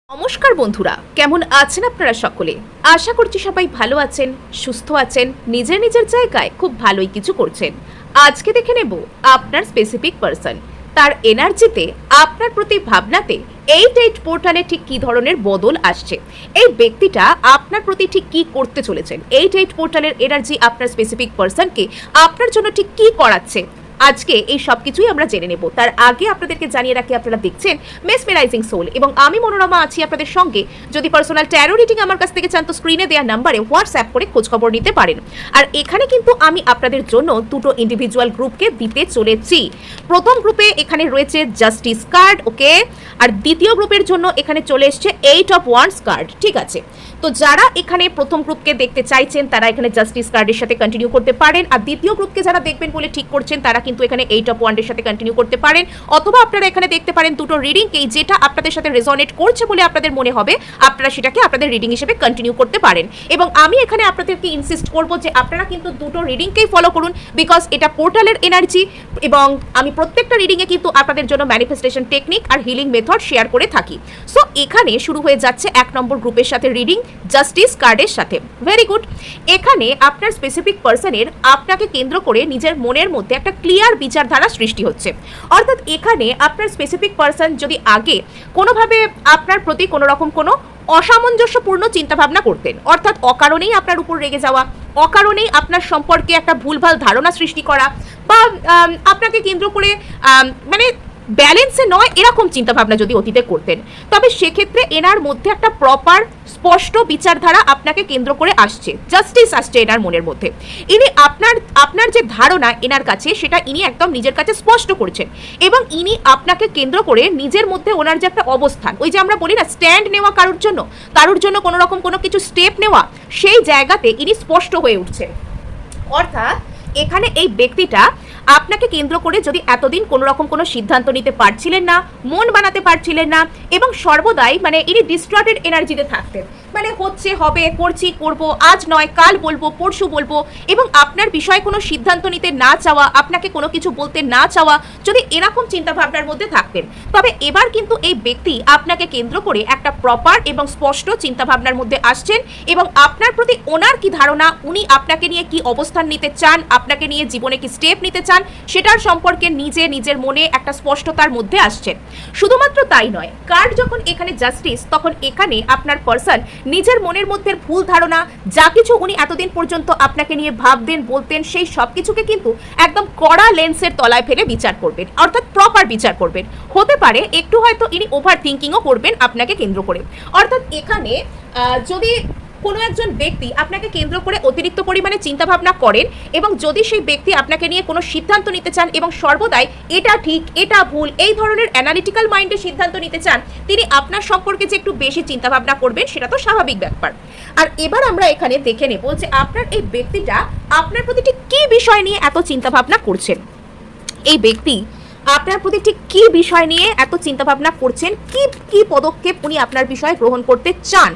নমস্কার বন্ধুরা, কেমন আছেন আপনারা সকলে? আশা করছি সবাই ভালো আছেন, সুস্থ আছেন, নিজের নিজের জায়গায় খুব ভালোই কিছু করছেন। আজকে দেখে নেব আপনার স্পেসিফিক পারসন, তার এনার্জিতে, আপনার প্রতি ভাবনাতে 8 পোর্টালে ঠিক কি ধরনের বদল আসছে, এই ব্যক্তিটা আপনার প্রতি ঠিক কি করতে চলেছেন, 8 পোর্টালের এনার্জি আপনার স্পেসিফিক পারসনকে আপনার জন্য ঠিক কি করাচ্ছে, আজকে এই সব কিছুই আমরা জেনে নেব। তার আগে আপনাদেরকে জানিয়ে রাখি, আপনারা দেখছেন মেসমেরাইজিং সোল এবং আমি মনোরমা আছি আপনাদের সঙ্গে। যদি পার্সোনাল ট্যারো রিডিং আমার কাছ থেকে চান তো স্ক্রিনে দেওয়া নাম্বারে হোয়াটসঅ্যাপ করে খোঁজখবর নিতে পারেন। আর এখানে কিন্তু আমি আপনাদের জন্য দুটো ইন্ডিভিজুয়াল গ্রুপকে দিতে চলেছি। প্রথম গ্রুপে এখানে রয়েছে জাস্টিস কার্ড, ওকে, আর দ্বিতীয় গ্রুপের জন্য এখানে চলে এসছে 8 অফ ওয়ান্ডস কার্ড। ঠিক আছে, তো যারা এখানে প্রথম গ্রুপকে দেখতে চাইছেন তারা এখানে জাস্টিস কার্ডের সাথে কন্টিনিউ করতে পারেন, আর দ্বিতীয় গ্রুপকে যারা দেখবেন বলে ঠিক করছেন তারা কিন্তু এখানে 8 অফ ওয়ান্ডের সাথে কন্টিনিউ করতে পারেন। অথবা আপনারা এখানে দেখতে পারেন দুটো রিডিংকেই, যেটা আপনাদের সাথে রেজোনেট করছে বলে আপনাদের মনে হবে আপনারা সেটাকে আপনাদের রিডিং হিসেবে কন্টিনিউ করতে পারেন। এবং আমি এখানে আপনাদেরকে ইনসিস্ট করব যে আপনারা কিন্তু দুটো রিডিংকেই ফলো করুন, বিকজ এটা পোর্টালের এনার্জি এবং আমি প্রত্যেকটা রিডিংয়ে কিন্তু আপনাদের জন্য ম্যানিফেস্টেশন টেকনিক আর হিলিং মেথড শেয়ার করে থাকি। সো এখানে শুরু হয়ে যাচ্ছে 1 নম্বর গ্রুপের সাথে রিডিং, জাস্টিস কার্ডের সাথে। Very good. এখানে আপনার স্পেসিফিক পারসনের আপনাকে কেন্দ্র করে নিজের মনের মধ্যে একটা ক্লিয়ার বিচারধারা সৃষ্টি হচ্ছে। অর্থাৎ এখানে আপনার স্পেসিফিক পারসন যদি আগে কোনোভাবে আপনার প্রতি কোনো রকম কোনো অসামঞ্জস্যপূর্ণ চিন্তাভাবনা করতেন, অর্থাৎ অকারণেই আপনার উপর রেগে যাওয়া, অকারণেই আপনার সম্পর্কে একটা ভুলভাল ধারণা সৃষ্টি করা, বা আপনাকে কেন্দ্র করে মানে ব্যালেন্সে নয় এরকম চিন্তাভাবনা যদি অতীতে করতেন, তবে সেক্ষেত্রে এনার মধ্যে একটা প্রপার স্পষ্ট বিচারধারা আপনাকে কেন্দ্র করে আসছে, জাস্টিস আসছে এনার মনের মধ্যে। ইনি আপনার যে ধারণা এনার কাছে সেটা ইনি একদম নিজের কাছে স্পষ্ট করছেন, এবং ইনি আপনাকে কেন্দ্র করে নিজের মধ্যে ওনার যে একটা অবস্থান, ওই যে আমরা বলি না স্ট্যান্ড নেওয়া কারোর জন্য কোনো রকম কোনো কিছু স্টেপ নেওয়া, সেই জায়গাতে ইনি স্পষ্ট হয়ে উঠছেন। অর্থাৎ এখানে এই ব্যক্তিটা আপনাকে কেন্দ্র করে যদি এতদিন কোনো রকম কোনো সিদ্ধান্ত নিতে পারছিলেন না, মন বানাতে পারছিলেন না, এবং সর্বদাই মানে ইনি ডিস্ট্রটেড এনার্জিতে থাকতেন, মানে হচ্ছে হবে, করছি করব, আজ নয় কাল বলবো, পরশু বলবো, এবং আপনার বিষয়ে কোনো সিদ্ধান্ত নিতে না চাওয়া, আপনাকে কোনো কিছু বলতে না চাওয়া, যদি এরকম চিন্তাভাবনার মধ্যে থাকতেন, তবে এবার কিন্তু এই ব্যক্তি আপনাকে কেন্দ্র করে একটা প্রপার এবং স্পষ্ট চিন্তাভাবনার মধ্যে আসছেন, এবং আপনার প্রতি ওনার কি ধারণা, উনি আপনাকে নিয়ে কি অবস্থান নিতে চান, আপনাকে নিয়ে জীবনে কি স্টেপ নিতে চান, সেটার সম্পর্কে নিজের মনে একটা স্পষ্টতার মধ্যে আসছেন। শুধুমাত্র তাই নয়, কার্ড যখন এখানে জাস্টিস, তখন এখানে আপনার পার্সন নিজের মনের মধ্যে ভুল ধারণা, যা কিছু উনি এতদিন পর্যন্ত আপনাকে নিয়ে ভাবতেন বলতেন, সেই সব কিছুকে কিন্তু একদম কড়া লেন্সের তলায় ফেলে বিচার করবেন, অর্থাৎ প্রপার বিচার করবেন। হতে পারে একটু হয়তো ইনি ওভার থিঙ্কিংও করবেন আপনাকে কেন্দ্র করে। অর্থাৎ এখানে যদি কোনো একজন ব্যক্তি আপনাকে কেন্দ্র করে অতিরিক্ত পরিমাণে চিন্তাভাবনা করেন, এবং যদি সেই ব্যক্তি আপনাকে নিয়ে কোনো সিদ্ধান্ত নিতে চান এবং সর্বদাই এটা ঠিক এটা ভুল এই ধরনের অ্যানালিটিক্যাল মাইন্ডে সিদ্ধান্ত নিতে চান, তিনি আপনার সম্পর্কে যে একটু বেশি চিন্তাভাবনা করবেন সেটা তো স্বাভাবিক ব্যাপার। আর এবার আমরা এখানে দেখে নেব যে আপনার এই ব্যক্তিটা আপনার প্রতি ঠিক কী বিষয় নিয়ে এত চিন্তাভাবনা করছেন। এই ব্যক্তি আপনার প্রতি ঠিক কী বিষয় নিয়ে এত চিন্তাভাবনা করছেন, কি পদক্ষেপ উনি আপনার বিষয়ে গ্রহণ করতে চান।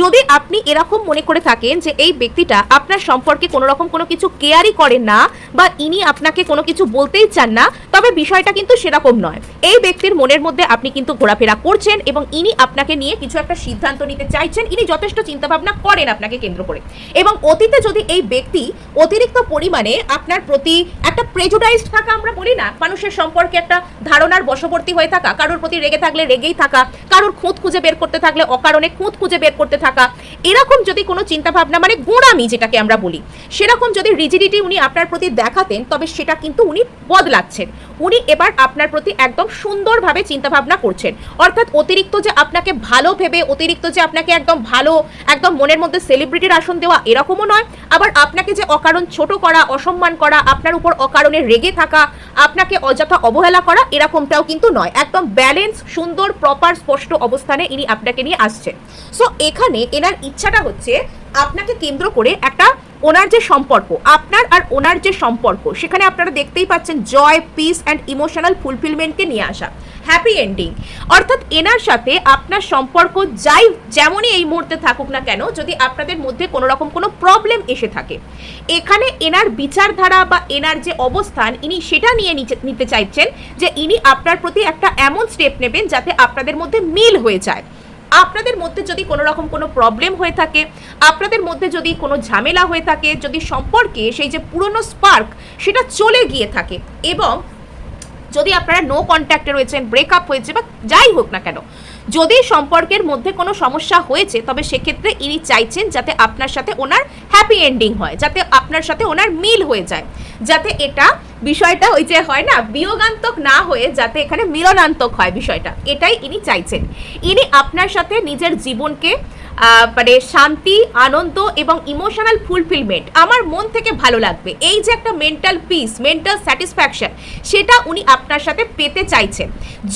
যদি আপনি এরকম মনে করে থাকেন যে এই ব্যক্তিটা আপনার সম্পর্কে কোনো রকম কোনো কিছু কেয়ারই করেন না, বা ইনি আপনাকে কোনো কিছু বলতেই চান না, তবে বিষয়টা কিন্তু সেরকম নয়। এই ব্যক্তির মনের মধ্যে আপনি কিন্তু ঘোরাফেরা করছেন, এবং ইনি আপনাকে নিয়ে কিছু একটা সিদ্ধান্ত নিতে চাইছেন, ইনি যথেষ্ট চিন্তাভাবনা করেন আপনাকে কেন্দ্র করে। এবং অতীতে যদি এই ব্যক্তি অতিরিক্ত পরিমাণে আপনার প্রতি একটা প্রেজুডাইজড থাকা, আমরা বলি না মানুষের সম্পর্কে একটা ধারণার বশবর্তী হয়ে থাকা, কারোর প্রতি রেগে থাকলে রেগেই থাকা, কারোর খুঁত খুঁজে বের করতে থাকলে অকারণে খুঁত খুঁজে বের করতে থাকা, এরকম যদি কোনো চিন্তাভাবনা মানে গোঁড়ামি যেটাকে আমরা বলি, সেরকম যদি রিজিডিটি উনি আপনার প্রতি দেখাতেন, তবে সেটা কিন্তু উনি বদলাচ্ছেন। উনি এবার আপনার প্রতি একদম সুন্দরভাবে চিন্তাভাবনা করছেন। অর্থাৎ অতিরিক্ত যে আপনাকে ভালো ভেবে, অতিরিক্ত যে আপনাকে একদম ভালো একদম মনের মধ্যে সেলিব্রিটির আসন দেওয়া এরকমও নয়, আবার আপনাকে যে অকারণ ছোট করা, অসম্মান করা, আপনার উপর অকারণে রেগে থাকা, আপনাকে অযথা অবহেলা করা, এরকমটাও কিন্তু নয়। একদম ব্যালেন্স, সুন্দর, প্রপার, স্পষ্ট অবস্থানে ইনি আপনাকে নিয়ে আসছেন। সো এখানে এনার ইচ্ছাটা হচ্ছে আপনাকে কেন্দ্র করে একটা ওনার যে সম্পর্ক, আপনার আর ওনার যে সম্পর্ক, সেখানে আপনারা দেখতেই পাচ্ছেন জয়, পিস অ্যান্ড ইমোশনাল ফুলফিলমেন্টকে নিয়ে আসা, হ্যাপি এন্ডিং। অর্থাৎ এনার সাথে আপনার সম্পর্ক যাই যেমনই এই মুহূর্তে থাকুক না কেন, যদি আপনাদের মধ্যে কোনো রকম কোনো প্রবলেম এসে থাকে, এখানে এনার বিচারধারা বা এনার যে অবস্থান, ইনি সেটা নিয়ে নিতে চাইছেন যে ইনি আপনার প্রতি একটা এমন স্টেপ নেবেন যাতে আপনাদের মধ্যে মিল হয়ে যায়। আপনাদের মধ্যে যদি কোনো রকম কোনো প্রবলেম হয়ে থাকে, আপনাদের মধ্যে যদি কোনো ঝামেলা হয়ে থাকে, যদি সম্পর্কে সেই যে পুরনো স্পার্ক সেটা চলে গিয়ে থাকে, এবং যদি আপনারা নো কন্ট্যাক্টে রয়েছেন, ব্রেকআপ হয়েছে বা যাই হোক না কেন, যদি সম্পর্কের মধ্যে কোনো সমস্যা হয়েছে, তবে সেক্ষেত্রে ইনি চাইছেন যাতে আপনার সাথে ওনার হ্যাপি এন্ডিং হয়, যাতে আপনার সাথে ওনার মিল হয়ে যায়, যাতে এটা বিষয়টা ওই যে হয় না বিয়োগান্তক না হয়ে যাতে এখানে মিলনান্তক হয় বিষয়টা, এটাই ইনি চাইছেন। ইনি আপনার সাথে নিজের জীবনকে মানে শান্তি, আনন্দ এবং ইমোশনাল ফুলফিলমেন্ট, আমার মন থেকে ভালো লাগবে, এই যে একটা মেন্টাল পিস, মেন্টাল স্যাটিসফ্যাকশন, সেটা উনি আপনার সাথে পেতে চাইছেন।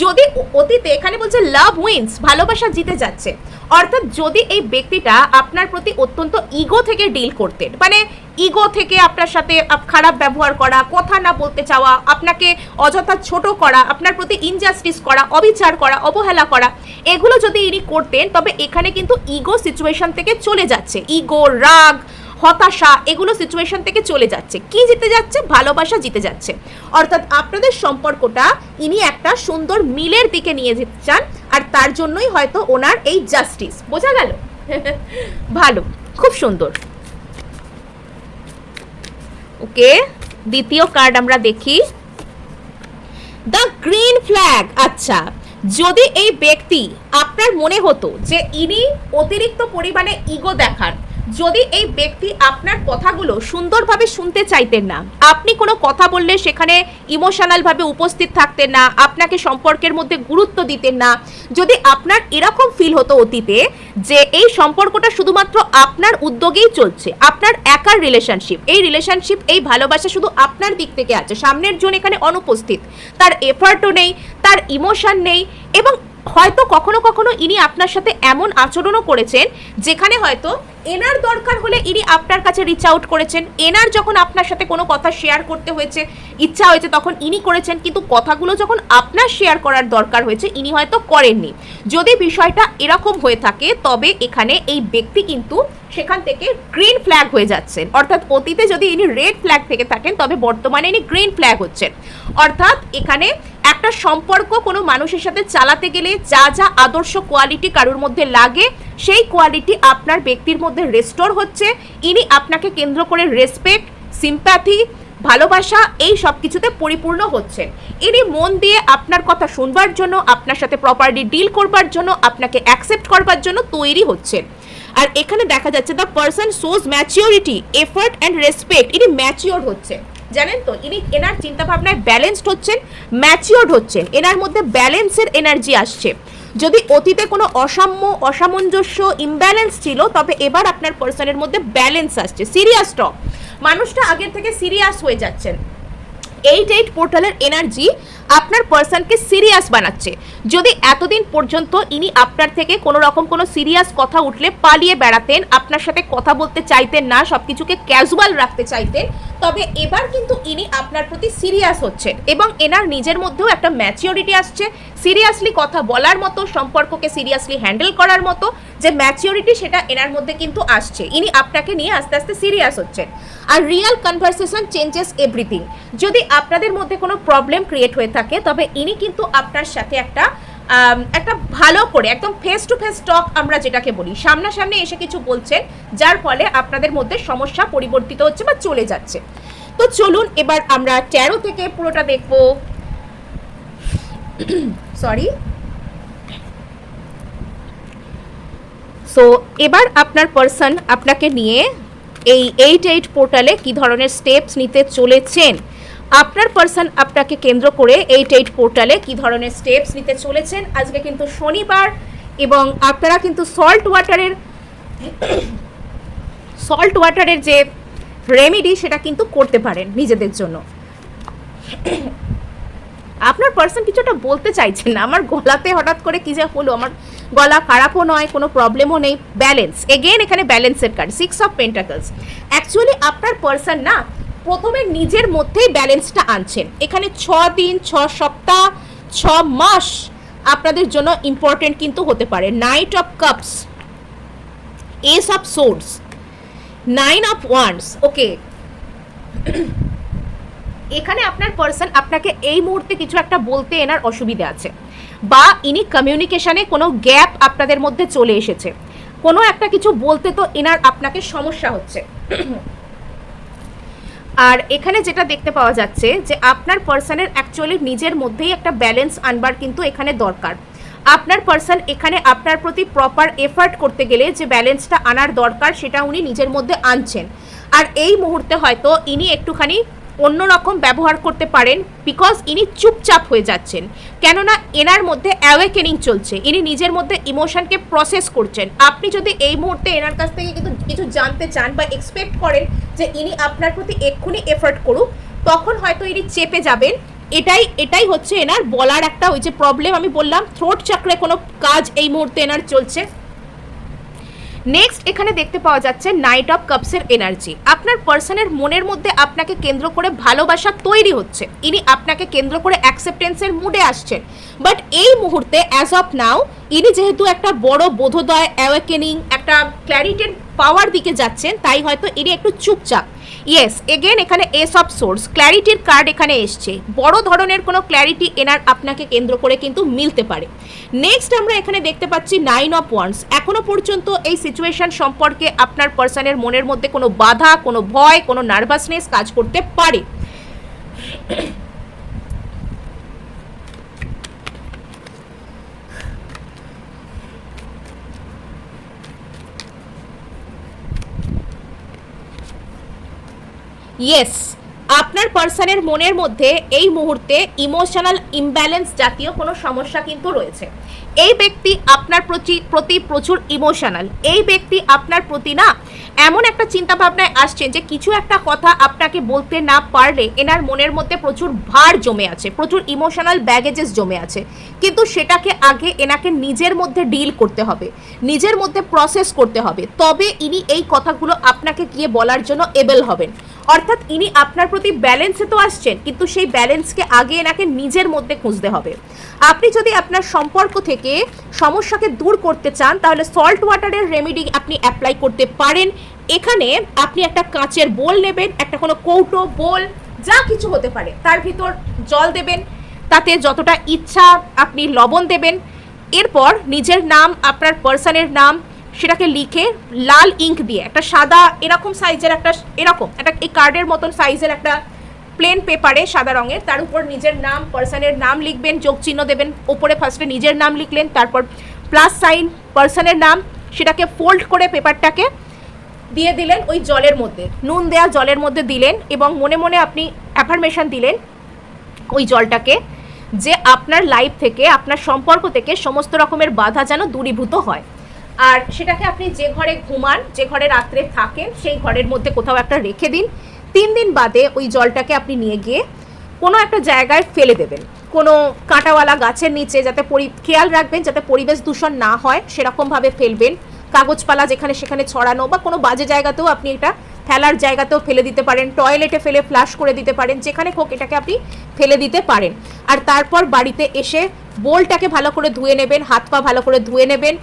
যদি অতীতে এখানে বলছে লাভ উইন্স, ভালোবাসা জিতে যাচ্ছে, অর্থাৎ যদি এই ব্যক্তিটা আপনার প্রতি অত্যন্ত ইগো থেকে ডিল করতেন, মানে ইগো থেকে আপনার সাথে খারাপ ব্যবহার করা, কথা না বলতে চাওয়া, আপনাকে অযথা ছোট করা, আপনার প্রতি ইনজাস্টিস করা, অবিচার করা, অবহেলা করা, এগুলো যদি ইনি করতেন, তবে এখানে কিন্তু ইগো সিচুয়েশন থেকে চলে যাচ্ছে, ইগো, রাগ, হতাশা, এগুলো সিচুয়েশন থেকে চলে যাচ্ছে। কি জিতে যাচ্ছে? ভালোবাসা জিতে যাচ্ছে। অর্থাৎ আপনাদের সম্পর্কটা ইনি একটা সুন্দর মিলের দিকে নিয়ে যেতে চান, আর তার জন্যই হয়তো ওনার এই জাস্টিস। বোঝা গেল? ভালো, খুব সুন্দর। ওকে, দ্বিতীয় কার্ড আমরা দেখি, দ্য গ্রিন ফ্ল্যাগ। আচ্ছা, যদি এই ব্যক্তি আপনার মনে হতো যে ইনি অতিরিক্ত পরিমাণে ইগো দেখান, যদি এই ব্যক্তি আপনার কথাগুলো সুন্দরভাবে শুনতে চাইতেন না, আপনি কোনো কথা বললে সেখানে ইমোশনালভাবে উপস্থিত থাকতেন না, আপনাকে সম্পর্কের মধ্যে গুরুত্ব দিতেন না, যদি আপনার এরকম ফিল হতো অতীতে যে এই সম্পর্কটা শুধুমাত্র আপনার উদ্যোগেই চলছে, আপনার একার রিলেশনশিপ, এই রিলেশনশিপ, এই ভালোবাসা শুধু আপনার দিক থেকে আছে, সামনের জন এখানে অনুপস্থিত, তার এফার্টও নেই, তার ইমোশন নেই, এবং হয়তো কখনো কখনো ইনি আপনার সাথে এমন আচরণও করেছেন যেখানে হয়তো এনার দরকার হলে ইনি আপনার কাছে রিচ আউট করেছেন, এনার যখন আপনার সাথে কোনো কথা শেয়ার করতে হয়েছে, ইচ্ছা হয়েছে, তখন ইনি করেছেন, কিন্তু কথাগুলো যখন আপনার শেয়ার করার দরকার হয়েছে ইনি হয়তো করেননি। যদি বিষয়টা এরকম হয়ে থাকে, তবে এখানে এই ব্যক্তি কিন্তু সেখান থেকে গ্রিন ফ্ল্যাগ হয়ে যাচ্ছেন, অর্থাৎ অতীতে যদি ইনি রেড ফ্ল্যাগ থেকে থাকেন, তবে বর্তমানে ইনি গ্রিন ফ্ল্যাগ হচ্ছেন। অর্থাৎ এখানে একটা সম্পর্ক কোনো মানুষের সাথে চালাতে গেলে যা যা আদর্শ কোয়ালিটি কারোর মধ্যে লাগে, সেই কোয়ালিটি আপনার ব্যক্তির মধ্যে রেস্টোর হচ্ছে। ইনি আপনাকে কেন্দ্র করে রেসপেক্ট, সিম্প্যাথি, ভালোবাসা, এই সব কিছুতে পরিপূর্ণ হচ্ছেন। ইনি মন দিয়ে আপনার কথা শুনবার জন্য, আপনার সাথে প্রপারলি ডিল করবার জন্য, আপনাকে অ্যাকসেপ্ট করবার জন্য তৈরি হচ্ছেন। আর এখানে দেখা যাচ্ছে the person shows maturity, effort and respect, ইনি ম্যাচিওর হচ্ছে, জানেন তো, ইনি এনার চিন্তাভাবনায় ব্যালেন্সড হচ্ছেন, ম্যাচিওর্ড হচ্ছেন, এনার মধ্যে ব্যালেন্সের এনার্জি আসছে। যদি অতীতে কোনো অসামঞ্জস্য, ইমব্যালেন্স ছিল, তবে এবার আপনার পার্সনের মধ্যে ব্যালেন্স আসছে। সিরিয়াস টক, মানুষটা আগের থেকে সিরিয়াস হয়ে যাচ্ছেন। 8 পোর্টালের এনার্জি আপনার পার্সনকে সিরিয়াস বানাচ্ছে। যদি এতদিন পর্যন্ত ইনি আপনার থেকে কোনো রকম কোনো সিরিয়াস কথা উঠলে পালিয়ে বেড়াতেন, আপনার সাথে কথা বলতে চাইতেন না, সব কিছুকে ক্যাজুয়াল রাখতে চাইতেন, তবে এবার কিন্তু ইনি আপনার প্রতি সিরিয়াস হচ্ছেন, এবং এনার নিজের মধ্যেও একটা ম্যাচিওরিটি আসছে, সিরিয়াসলি কথা বলার মতো, সম্পর্ককে সিরিয়াসলি হ্যান্ডেল করার মতো যে ম্যাচিওরিটি, সেটা এনার মধ্যে কিন্তু আসছে। ইনি আপনাকে নিয়ে আস্তে আস্তে সিরিয়াস হচ্ছেন। আর রিয়েল কনভারসেশন চেঞ্জেস এভরিথিং। যদি আপনাদের মধ্যে কোনো প্রবলেম ক্রিয়েট হয়ে থাকে, তবে ইনি কিন্তু আপনার সাথে একটা ভালো করে একদম ফেস টু ফেস টক, আমরা যেটাকে বলি, সামনাসামনি এসে কিছু বলছেন, যার ফলে আপনাদের মধ্যে সমস্যা পরিবর্তিত হচ্ছে বা চলে যাচ্ছে। তো চলুন এবার আমরা ট্যারো থেকে পুরোটা দেখব। সরি। সো এবার আপনার পার্সন আপনাকে নিয়ে এই 8 পোর্টালে কি ধরনের স্টেপস নিতে চলেছেন, আপনার পার্সন আপনাকে কেন্দ্র করে 8 পোর্টালে কি ধরনের স্টেপস নিতে চলেছেন। আজকে কিন্তু শনিবার, এবং আপনারা কিন্তু সল্ট ওয়াটারের যে রেমেডি সেটা কিন্তু করতে পারেন নিজেদের জন্য। আপনার পার্সন কিছুটা বলতে চাইছেন না, আমার গলাতে হঠাৎ করে কি যে হলো, আমার গলা খারাপও নয়, কোনো প্রবলেমও নেই, ব্যালেন্স। এগেন এখানে ব্যালেন্সের কার্ড, 6 অফ পেন্টাকলস। অ্যাকচুয়ালি আপনার পার্সন না প্রথমে নিজের মধ্যেই ব্যালেন্সটা আনছেন। এখানে 6 দিন, 6 সপ্তাহ, 6 মাস আপনাদের জন্য ইম্পর্টেন্ট কিন্তু হতে পারে। Knight of cups, ace of swords, 9 of wands. Okay, এখানে আপনার পার্সন আপনাকে এই মুহূর্তে কিছু একটা বলতে এনার অসুবিধা আছে। বা ইনি কমিউনিকেশনে কোনো গ্যাপ আপনাদের মধ্যে চলে এসেছে, কোনো একটা কিছু বলতে তো এনার আপনাকে সমস্যা হচ্ছে। আর এখানে যেটা দেখতে পাওয়া যাচ্ছে যে আপনার পার্সনের অ্যাকচুয়ালি নিজের মধ্যেই একটা ব্যালেন্স আনবার কিন্তু এখানে দরকার। আপনার পার্সন এখানে আপনার প্রতি প্রপার এফার্ট করতে গেলে যে ব্যালেন্সটা আনার দরকার সেটা উনি নিজের মধ্যে আনছেন। আর এই মুহূর্তে হয়তো ইনি একটুখানি অন্যরকম ব্যবহার করতে পারেন, বিকজ ইনি চুপচাপ হয়ে যাচ্ছেন, কেননা এনার মধ্যে অ্যাওয়েকেনিং চলছে, ইনি নিজের মধ্যে ইমোশনকে প্রসেস করছেন। আপনি যদি এই মুহূর্তে এনার কাছ থেকে কিন্তু কিছু জানতে চান বা এক্সপেক্ট করেন যে ইনি আপনার প্রতি এক্ষুনি এফার্ট করুক, তখন হয়তো ইনি চেপে যাবেন। এটাই হচ্ছে এনার বলার একটা ওই যে প্রবলেম আমি বললাম, থ্রোট চাকরে কোনো কাজ এই মুহূর্তে এনার চলছে। নেক্সট এখানে দেখতে পাওয়া যাচ্ছে নাইট অফ কাপসের এনার্জি। আপনার পার্সনের মনের মধ্যে আপনাকে কেন্দ্র করে ভালোবাসা তৈরি হচ্ছে, ইনি আপনাকে কেন্দ্র করে অ্যাকসেপ্টেন্সের মুডে আসছেন। বাট এই মুহূর্তে অ্যাজ অফ নাও ইনি যেহেতু একটা বড় বোধোদয়, অ্যাওয়েকেনিং, একটা ক্ল্যারিটির পাওয়ার দিকে যাচ্ছেন, তাই হয়তো ইনি একটু চুপচাপ। ইয়েস, এগেন এখানে এস অফ সোর্স, ক্ল্যারিটির কার্ড এখানে এসছে, বড় ধরনের কোনো ক্ল্যারিটি এনার আপনাকে কেন্দ্র করে কিন্তু মিলতে পারে। নেক্সট আমরা এখানে দেখতে পাচ্ছি 9 অফ ওয়ান্ডস। এখনো পর্যন্ত এই সিচুয়েশন সম্পর্কে আপনার পার্সনের মনের মধ্যে কোনো বাধা, কোনো ভয়, কোনো নার্ভাসনেস কাজ করতে পারে। ইয়েস, আপনার পার্সনের মনের মধ্যে এই মুহূর্তে ইমোশনাল ইমব্যালেন্স জাতীয় কোনো সমস্যা কিন্তু রয়েছে। এই ব্যক্তি আপনার প্রতি প্রচুর ইমোশনাল, এই ব্যক্তি আপনার প্রতি না এমন একটা চিন্তা ভাবনায় আসছেন যে কিছু একটা কথা আপনাকে বলতে না পারলে এনার মনের মধ্যে প্রচুর ভার জমে আছে, প্রচুর ইমোশনাল ব্যাগেজেস জমে আছে, কিন্তু সেটাকে আগে এনাকে নিজের মধ্যে ডিল করতে হবে, নিজের মধ্যে প্রসেস করতে হবে, তবে ইনি এই কথাগুলো আপনাকে গিয়ে বলার জন্য এবেল হবেন। অর্থাৎ ইনি আপনার প্রতি ব্যালেন্সে তো আসছেন, কিন্তু সেই ব্যালেন্সকে আগে এনাকে নিজের মধ্যে খুঁজতে হবে। আপনি যদি আপনার সম্পর্ক থেকে সমস্যাকে দূর করতে চান তাহলে সল্ট ওয়াটারের রেমেডি আপনি অ্যাপ্লাই করতে পারেন। এখানে আপনি একটা কাঁচের বোল নেবেন, একটা কোনো কৌটো, বোল, যা কিছু হতে পারে, তার ভিতর জল দেবেন, তাতে যতটা ইচ্ছা আপনি লবণ দেবেন। এরপর নিজের নাম, আপনার পার্সনের নাম, সেটাকে লিখে লাল ইঙ্ক দিয়ে একটা সাদা এরকম সাইজের একটা এই কার্ডের মতন সাইজের একটা প্লেন পেপারে সাদা রঙের, তার উপর নিজের নাম, পার্সনের নাম লিখবেন, যোগ চিহ্ন দেবেন, ওপরে ফার্স্টে নিজের নাম লিখলেন, তারপর প্লাস সাইন, পার্সনের নাম, সেটাকে ফোল্ড করে পেপারটাকে দিয়ে দিলেন ওই জলের মধ্যে, নুন দেওয়া জলের মধ্যে দিলেন, এবং মনে মনে আপনি অ্যাফার্মেশন দিলেন ওই জলটাকে, যে আপনার লাইফ থেকে, আপনার সম্পর্ক থেকে সমস্ত রকমের বাধা যেন দূরীভূত হয়। আর সেটাকে আপনি যে ঘরে ঘুমান, যে ঘরে রাত্রে থাকেন, সেই ঘরের মধ্যে কোথাও একটা রেখে দিন। 3 দিন বাদে ওই জলটাকে আপনি নিয়ে গিয়ে কোনো একটা জায়গায় ফেলে দেবেন, কোনো কাঁটাওয়ালা গাছের নিচে, যাতে খেয়াল রাখবেন যাতে পরিবেশ দূষণ না হয় সেরকমভাবে ফেলবেন। কাগজপালা যেখানে সেখানে ছড়ানো, বা কোনো বাজে জায়গাতেও আপনি এটা ফেলার জায়গাতেও ফেলে দিতে পারেন, টয়লেটে ফেলে ফ্লাশ করে দিতে পারেন, যেখানে হোক এটাকে আপনি ফেলে দিতে পারেন। আর তারপর বাড়িতে এসে বোলটাকে ভালো করে ধুয়ে নেবেন, হাত পা ভালো করে ধুয়ে নেবেন,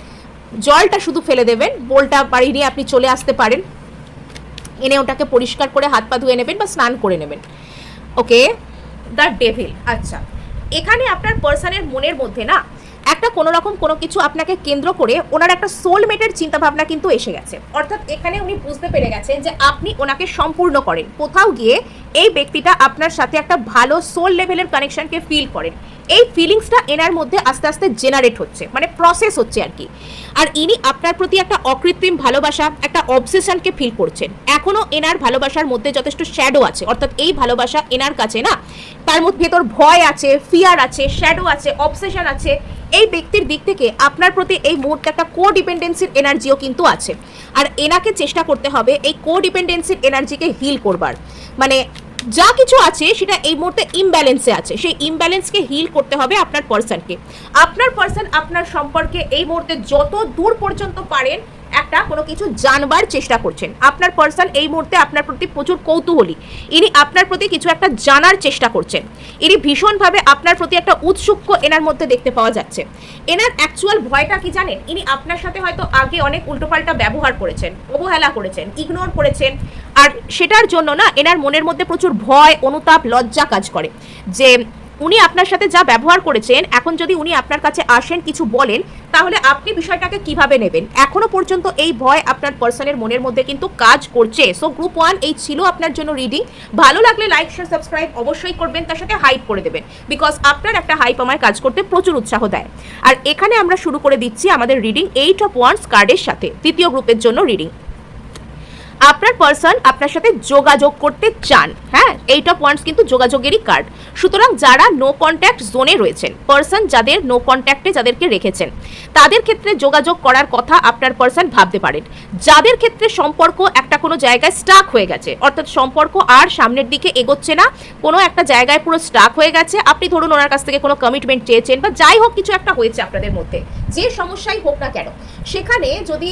জলটা শুধু ফেলে দেবেন, বোলটা বাড়ি নিয়ে আপনি চলে আসতে পারেন, এনে ওটাকে পরিষ্কার করে হাত পা ধুয়ে নেবেন বা স্নান করে নেবেন। ওকে, দ্য ডেভিল। আচ্ছা, এখানে আপনার পার্সনের মনের মধ্যে না একটা কোনো রকম কোনো কিছু আপনাকে কেন্দ্র করে ওনার একটা সোলমেটের চিন্তাভাবনা কিন্তু এসে গেছে। অর্থাৎ এখানে উনি বুঝতে পেরে গেছেন যে আপনি ওনাকে সম্পূর্ণ করেন, কোথাও গিয়ে এই ব্যক্তিটা আপনার সাথে একটা ভালো সোল লেভেলের কানেকশনকে ফিল করেন। এই ফিলিংসটা এনার মধ্যে আস্তে আস্তে জেনারেট হচ্ছে, মানে প্রসেস হচ্ছে আর কি। আর ইনি আপনার প্রতি একটা অকৃত্রিম ভালোবাসা, একটা অবসেশনকে ফিল করছেন। এখনও এনার ভালোবাসার মধ্যে যথেষ্ট শ্যাডো আছে, অর্থাৎ এই ভালোবাসা এনার কাছে না, তার মধ্যে ভেতর ভয় আছে, ফিয়ার আছে, শ্যাডো আছে, অবসেশন আছে। এই ব্যক্তির দিক থেকে আপনার প্রতি এই মুহূর্তে একটা কো ডিপেন্ডেন্সির এনার্জিও কিন্তু আছে। আর এনাকে চেষ্টা করতে হবে এই কো ডিপেন্ডেন্সির এনার্জিকে হিল করবার, মানে যা কিছু আছে সেটা এই মুহূর্তে ইমব্যালেন্সে আছে, সেই ইমব্যালেন্সকে হিল করতে হবে আপনার পার্সনকে। আপনার পার্সন আপনার সম্পর্কে এই মুহূর্তে যত দূর পর্যন্ত পারেন একটা কোনো কিছু জানবার চেষ্টা করছেন। আপনার পার্সন এই মুহূর্তে আপনার প্রতি প্রচুর কৌতূহলী, ইনি আপনার প্রতি কিছু একটা জানার চেষ্টা করছেন, ইনি ভীষণভাবে আপনার প্রতি একটা উৎসুক্য এনার মধ্যে দেখতে পাওয়া যাচ্ছে। এনার অ্যাকচুয়াল ভয়টা কি জানেন? ইনি আপনার সাথে হয়তো আগে অনেক উল্টোপাল্টা ব্যবহার করেছেন, অবহেলা করেছেন, ইগনোর করেছেন, আর সেটার জন্য না এনার মনের মধ্যে প্রচুর ভয়, অনুতাপ, লজ্জা কাজ করে যে উনি আপনার সাথে যা ব্যবহার করেছেন, এখন যদি উনি আপনার কাছে আসেন কিছু বলেন, তাহলে আপনি বিষয়টাকে কিভাবে নেবেন? এখনো পর্যন্ত এই ভয় আপনার পার্সনের মনের মধ্যে কিন্তু কাজ করছে। সো গ্রুপ 1 এই ছিল আপনার জন্য রিডিং। ভালো লাগলে লাইক শেয়ার সাবস্ক্রাইব অবশ্যই করবেন, তার সাথে হাইপ করে দেবেন, বিকজ আপনার একটা হাইপ আমার কাজ করতে প্রচুর উৎসাহ দেয়। আর এখানে আমরা শুরু করে দিচ্ছি আমাদের রিডিং 8 অফ ওয়ান্ডস কার্ডের সাথে, তৃতীয় গ্রুপের জন্য রিডিং। আপনার পার্সন আপনার সাথে যোগাযোগ করতে চান, হ্যাঁ, 8 অফ ওয়ান্ডস কিন্তু যোগাযোগেরই কার্ড। সুতরাং যারা নো কন্ট্যাক্ট জোনে রয়েছেন, পার্সন যাদের নো কন্ট্যাক্টে যাদেরকে রেখেছেন, তাদের ক্ষেত্রে যোগাযোগ করার কথা আপনার পার্সন ভাবতে পারেন। যাদের ক্ষেত্রে সম্পর্ক একটা কোনো জায়গায় স্টাক হয়ে গেছে, অর্থাৎ সম্পর্ক আর সামনের দিকে এগোচ্ছে না, কোনো একটা জায়গায় পুরো স্টাক হয়ে গেছে, আপনি ধরুন ওনার কাছ থেকে কোনো কমিটমেন্ট চেয়েছেন বা যাই হোক কিছু একটা হয়েছে আপনাদের মধ্যে, যে সমস্যাই হোক না কেন, সেখানে যদি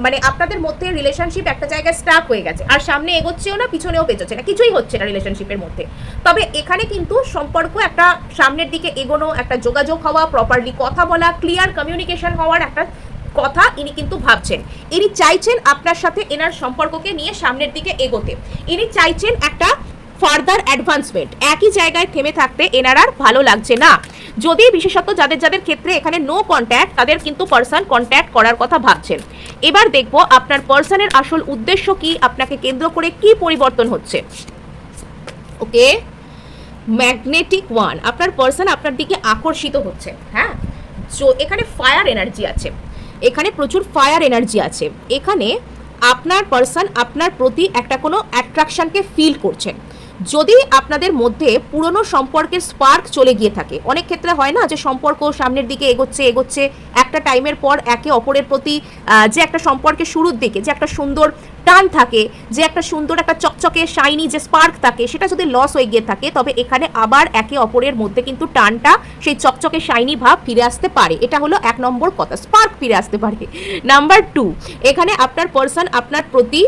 মানে আপনাদের মধ্যে রিলেশনশিপ একটা জায়গায় স্টাক হয়ে গেছে আর সামনে এগোচ্ছেও না, পিছনেও পেছোচ্ছে না, কিছুই হচ্ছে না রিলেশনশিপের মধ্যে, তবে এখানে কিন্তু সম্পর্ক একটা সামনের দিকে এগোনো, একটা যোগাযোগ হওয়া, প্রপারলি কথা বলা, ক্লিয়ার কমিউনিকেশন হওয়ার একটা কথা ইনি কিন্তু ভাবছেন। ইনি চাইছেন আপনার সাথে এনার সম্পর্ককে নিয়ে সামনের দিকে এগোতে, ইনি চাইছেন একটা ফার্দার অ্যাডভান্সমেন্ট। একই জায়গায় থেমে থাকতে এনার আর ভালো লাগছে না। যদি বিশেষত যাদের যাদের ক্ষেত্রে এখানে নো কন্ট্যাক্ট, তাদের কিন্তু পার্সন কন্ট্যাক্ট করার কথা ভাবছেন। এবার দেখবো আপনার পার্সনের আসল উদ্দেশ্য কি, আপনাকে কেন্দ্র করে কি পরিবর্তন হচ্ছে। ওকে, ম্যাগনেটিক ওয়ান, আপনার পার্সন আপনার দিকে আকর্ষিত হচ্ছে, হ্যাঁ। সো এখানে ফায়ার এনার্জি আছে, এখানে প্রচুর ফায়ার এনার্জি আছে। এখানে আপনার পার্সন আপনার প্রতি একটা কোনো অ্যাট্রাকশনকে ফিল করছেন। যদি আপনাদের মধ্যে পুরনো সম্পর্কের স্পার্ক চলে গিয়ে থাকে, অনেক ক্ষেত্রে হয় না যে সম্পর্ক সামনের দিকে এগোচ্ছে এগোচ্ছে, একটা টাইমের পর একে অপরের প্রতি যে একটা সম্পর্কের শুরুর দিকে যে একটা সুন্দর টান থাকে, যে একটা সুন্দর একটা চকচকে শাইনি যে স্পার্ক থাকে, সেটা যদি লস হয়ে গিয়ে থাকে, তবে এখানে আবার একে অপরের মধ্যে কিন্তু টানটা, সেই চকচকে শাইনি ভাব ফিরে আসতে পারে। এটা হলো 1 নম্বর কথা, স্পার্ক ফিরে আসতে পারে। নাম্বার 2, এখানে আপনার পার্সন আপনার প্রতি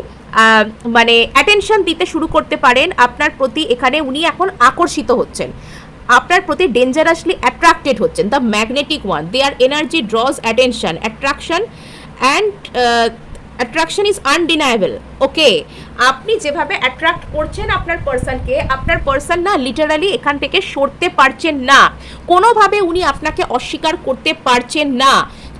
মানে অ্যাটেনশন দিতে শুরু করতে পারেন, আপনার প্রতি এখানে উনি এখন আকর্ষিত হচ্ছেন, আপনার প্রতি ডেঞ্জারাসলি অ্যাট্রাক্টেড হচ্ছেন। The magnetic one, there energy draws attention, attraction and attraction is undeniable. Okay, আপনি যেভাবে অ্যাট্রাক্ট করছেন আপনার পার্সনকে, আপনার পার্সন না লিটারালি এখান থেকে সরতে পারছেন না, কোনোভাবে উনি আপনাকে অস্বীকার করতে পারছেন না।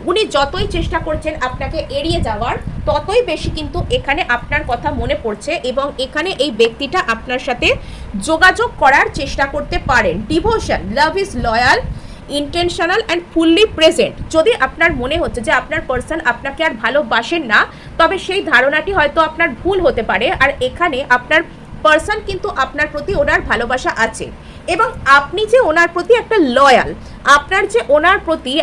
উনি যতই চেষ্টা করছেন আপনাকে এড়িয়ে যাওয়ার, ততই বেশি কিন্তু এখানে আপনার কথা মনে পড়ছে এবং এখানে এই ব্যক্তিটা আপনার সাথে যোগাযোগ করার চেষ্টা করতে পারেন। Devotion, love is loyal, intentional and fully present. যদি আপনার মনে হচ্ছে যে আপনার পার্সন আপনাকে আর ভালোবাসেন না, তবে সেই ধারণাটি হয়তো আপনার ভুল হতে পারে। আর এখানে আপনার পার্সন কিন্তু আপনার প্রতি ওনার ভালোবাসা আছে এবং আপনি যে ওনার প্রতি একটা লয়াল, আপনার যে ওনার প্রতি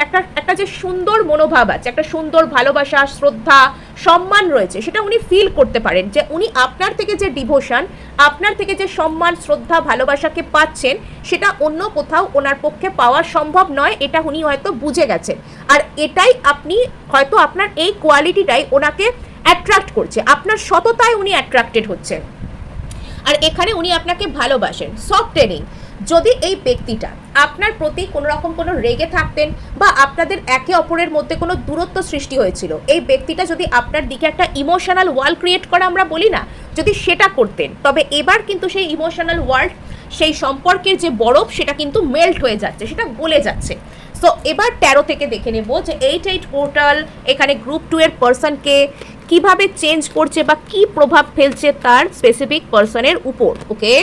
একটা যে সুন্দর মনোভাব আছে, একটা সুন্দর ভালোবাসা, শ্রদ্ধা, সম্মান রয়েছে, সেটা উনি ফিল করতে পারেন যে উনি আপনার থেকে যে ডিভোশন, আপনার থেকে যে সম্মান, শ্রদ্ধা, ভালোবাসাকে পাচ্ছেন, সেটা অন্য কোথাও ওনার পক্ষে পাওয়া সম্ভব নয়। এটা উনি হয়তো বুঝে গেছেন, আর এটাই আপনি হয়তো আপনার এই কোয়ালিটিটাই ওনাকে অ্যাট্রাক্ট করছে, আপনার সততায় উনি অ্যাট্রাক্টেড হচ্ছেন, আর এখানে উনি আপনাকে ভালোবাসেন। সফটেনিং, যদি এই ব্যক্তিটা আপনার প্রতি কোনো রকম কোনো রেগে থাকতেন বা আপনাদের একে অপরের মধ্যে কোনো দূরত্ব সৃষ্টি হয়েছিল, এই ব্যক্তিটা যদি আপনার দিকে একটা ইমোশনাল ওয়াল ক্রিয়েট করা আমরা বলি না, যদি সেটা করতেন, তবে এবার কিন্তু সেই ইমোশনাল ওয়াল, সেই সম্পর্কের যে বরফ, সেটা কিন্তু মেল্ট হয়ে যাচ্ছে, সেটা গলে যাচ্ছে। সো এবার 13 থেকে দেখে নেব যে 8 পোর্টাল এখানে গ্রুপ 2 এর পার্সনকে কিভাবে চেঞ্জ করছে বা কি প্রভাব ফেলছে তার স্পেসিফিক পার্সনের উপর। ওকে,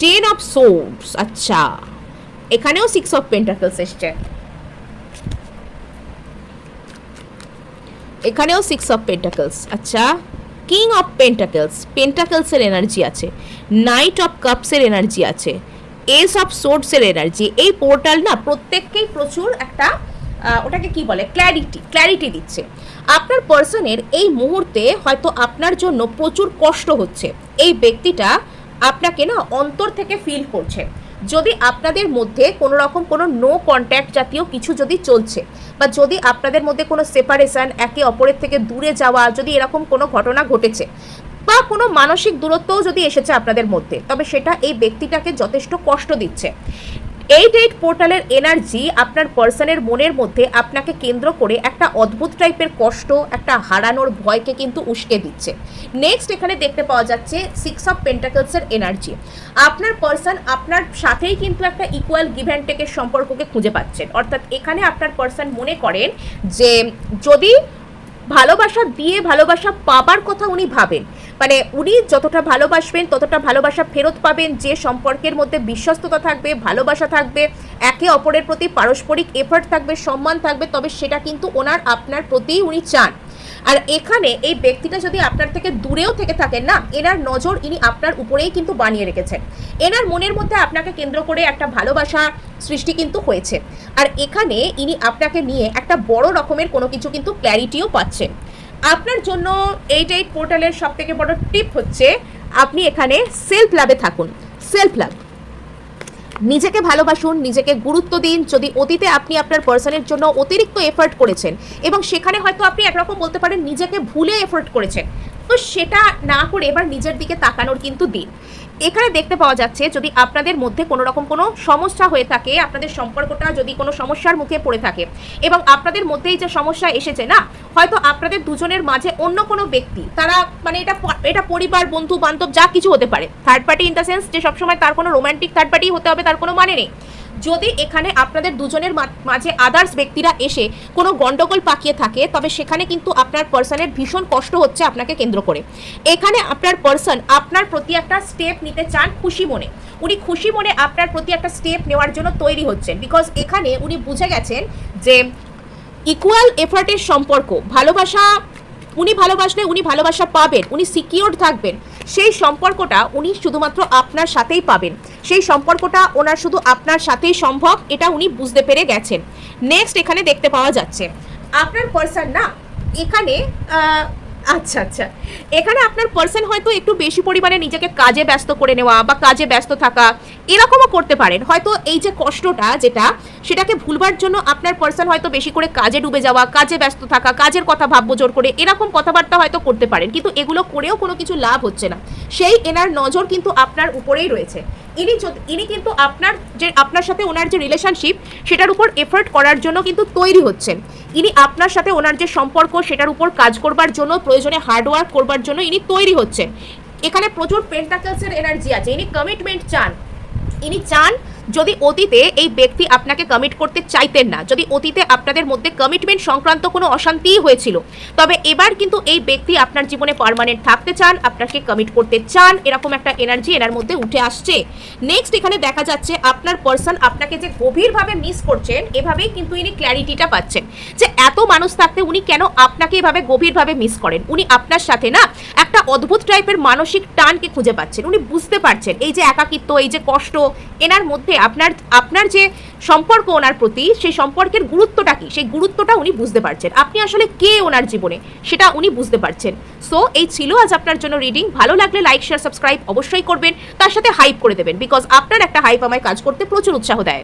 10 অফ সোর্ডস, আচ্ছা, এখানেও 6 অফ পেন্টাকলস এসছে, এখানেও 6 অফ পেন্টাকলস, আচ্ছা, কিং অফ পেন্টাকলস, পেন্টাকলসের এনার্জি আছে, নাইট অফ কাপসের এনার্জি আছে, এস অফ সোর্ডসের এনার্জি। এই পোর্টাল না প্রত্যেককেই প্রচুর একটা ওটাকে কি বলে, ক্ল্যারিটি দিচ্ছে। আপনার পার্সনের এই মুহূর্তে হয়তো আপনার জন্য প্রচুর কষ্ট হচ্ছে, এই ব্যক্তিটা আপনাকে না অন্তর থেকে ফিল করছে। যদি আপনাদের মধ্যে কোনো রকম কোনো নো কন্ট্যাক্ট জাতীয় কিছু যদি চলছে, বা যদি আপনাদের মধ্যে কোনো সেপারেশন, একে অপরের থেকে দূরে যাওয়া, যদি এরকম কোনো ঘটনা ঘটেছে, বা কোনো মানসিক দূরত্বও যদি এসেছে আপনাদের মধ্যে, তবে সেটা এই ব্যক্তিটাকে যথেষ্ট কষ্ট দিচ্ছে। এইট পোর্টালের এনার্জি আপনার পার্সনের মনের মধ্যে আপনাকে কেন্দ্র করে একটা অদ্ভুত টাইপের কষ্ট, একটা হারানোর ভয়কে কিন্তু উস্কে দিচ্ছে। নেক্সট এখানে দেখতে পাওয়া যাচ্ছে 6 অফ পেন্টাকলসের এনার্জি। আপনার পার্সন আপনার সাথেই কিন্তু একটা ইকুয়াল গিভ অ্যান্ড টেকের সম্পর্ককে খুঁজে পাচ্ছেন। অর্থাৎ এখানে আপনার পার্সন মনে করেন যে যদি ভালোবাসা দিয়ে ভালোবাসা পাবার কথা উনি ভাবেন, মানে উনি যতটা ভালোবাসবেন ততটা ভালোবাসা ফেরত পাবেন, যে সম্পর্কের মধ্যে বিশ্বস্ততা থাকবে, ভালোবাসা থাকবে, একে অপরের প্রতি পারস্পরিক এফর্ট থাকবে, সম্মান থাকবে, তবে সেটা কিন্তু ওনার আপনার প্রতি উনি চান। আর এখানে এই ব্যক্তিটা যদি আপনার থেকে দূরেও থেকে থাকেন না, এনার নজর ইনি আপনার উপরেই কিন্তু বানিয়ে রেখেছেন। এনার মনের মধ্যে আপনাকে কেন্দ্র করে একটা ভালোবাসা সৃষ্টি কিন্তু হয়েছে। আর এখানে ইনি আপনাকে নিয়ে একটা বড় রকমের কোনো কিছু কিন্তু ক্ল্যারিটিও পাচ্ছেন। আপনার জন্য এইট পোর্টালের সব থেকে বড় টিপ হচ্ছে আপনি এখানে সেলফ লাভে থাকুন। সেলফ লাভ, নিজেকে ভালোবাসুন, নিজেকে গুরুত্ব দিন। যদি অতীতে আপনি আপনার পার্সনের জন্য অতিরিক্ত এফর্ট করেছেন এবং সেখানে হয়তো আপনি একরকম বলতে পারেন নিজেকে ভুলে এফর্ট করেছেন, তো সেটা না করে এবার নিজের দিকে তাকানোর কিন্তু দিন। এখানে দেখতে পাওয়া যাচ্ছে যদি আপনাদের মধ্যে কোনো রকম কোনো সমস্যা হয়ে থাকে, আপনাদের সম্পর্কটা যদি কোনো সমস্যার মুখে পড়ে থাকে এবং আপনাদের মধ্যেই যে সমস্যা এসেছে না, হয়তো আপনাদের দুজনের মাঝে অন্য কোনো ব্যক্তি, তারা মানে এটা পরিবার, বন্ধু বান্ধব যা কিছু হতে পারে, third party in the sense যে সবসময় তার কোনো রোম্যান্টিক থার্ড পার্টি হতে হবে তার কোনো মানে নেই। যদি এখানে আপনাদের দুজনের মাঝে আদার্স ব্যক্তিরা এসে কোনো গন্ডগোল পাকিয়ে থাকে, তবে সেখানে কিন্তু আপনার পার্সনের ভীষণ কষ্ট হচ্ছে আপনাকে কেন্দ্র করে। এখানে আপনার পার্সন আপনার প্রতি একটা স্টেপ নিতে চান খুশি মনে, উনি খুশি মনে আপনার প্রতি একটা স্টেপ নেওয়ার জন্য তৈরি হচ্ছেন। বিকজ এখানে উনি বুঝে গেছেন যে ইকুয়াল এফার্টের সম্পর্ক, ভালোবাসা, উনি ভালোবাসলে উনি ভালোবাসা পাবেন, উনি সিকিউর থাকবেন, সেই সম্পর্কটা উনি শুধুমাত্র আপনার সাথেই পাবেন, সেই সম্পর্কটা ওনার শুধু আপনার সাথেই সম্ভব, এটা উনি বুঝতে পেরে গেছেন। নেক্সট এখানে দেখতে পাওয়া যাচ্ছে আপনার পার্সন না এখানে আচ্ছা এখানে আপনার পার্সন হয়তো একটু বেশি পরিমাণে নিজেকে কাজে ব্যস্ত করে নেওয়া বা কাজে ব্যস্ত থাকা এরকমও করতে পারেন। হয়তো এই যে কষ্টটা যেটা, সেটাকে ভুলবার জন্য আপনার পার্সন হয়তো বেশি করে কাজে ডুবে যাওয়া, কাজে ব্যস্ত থাকা, কাজের কথা ভাববো জোর করে, এরকম কথাবার্তা হয়তো করতে পারেন, কিন্তু এগুলো করেও কোনো কিছু লাভ হচ্ছে না। সেই এনার নজর কিন্তু আপনার উপরেই রয়েছে। ইনি কিন্তু আপনার সাথে ওনার যে রিলেশনশিপ সেটার উপর এফোর্ট করার জন্য কিন্তু তৈরি হচ্ছেন। ইনি আপনার সাথে ওনার যে সম্পর্ক সেটার উপর কাজ করবার জন্য, প্রয়োজনে হার্ডওয়ার্ক করবার জন্য ইনি তৈরি হচ্ছেন। এখানে প্রচুর পেন্টাকলসের এনার্জি আছে। ইনি কমিটমেন্ট চান। ইনি চান যদি অতীতে এই ব্যক্তি আপনাকে কমিট করতে চাইতেন না, যদি অতীতে আপনাদের মধ্যে কমিটমেন্ট সংক্রান্ত কোনো অশান্তিই হয়েছিল, তবে এবার কিন্তু এই ব্যক্তি আপনার জীবনে পার্মানেন্ট থাকতে চান, আপনাকে কমিট করতে চান, এরকম একটা এনার্জি এনার মধ্যে উঠে আসছে। নেক্সট এখানে দেখা যাচ্ছে আপনার পার্সন আপনাকে যে গভীরভাবে মিস করছেন, এভাবেই কিন্তু ইনি ক্ল্যারিটিটা পাচ্ছেন যে এত মানুষ থাকতে উনি কেন আপনাকে এভাবে গভীরভাবে মিস করেন। উনি আপনার সাথে না একটা অদ্ভুত টাইপের মানসিক টানকে খুঁজে পাচ্ছেন। উনি বুঝতে পারছেন এই যে একাকিত্ব, এই যে কষ্ট, এনার মধ্যে আপনার যে সম্পর্ক ওনার প্রতি, সেই সম্পর্কের গুরুত্বটা কি, সেই গুরুত্বটা উনি বুঝতে পারছেন। আপনি আসলে কে ওনার জীবনে সেটা উনি বুঝতে পারছেন। সো এই ছিল আজ আপনার জন্য রিডিং। ভালো লাগলে লাইক, শেয়ার, সাবস্ক্রাইব অবশ্যই করবেন, তার সাথে হাইপ করে দেবেন, বিকজ আপনার একটা হাইপ আমায় কাজ করতে প্রচুর উৎসাহ দেয়।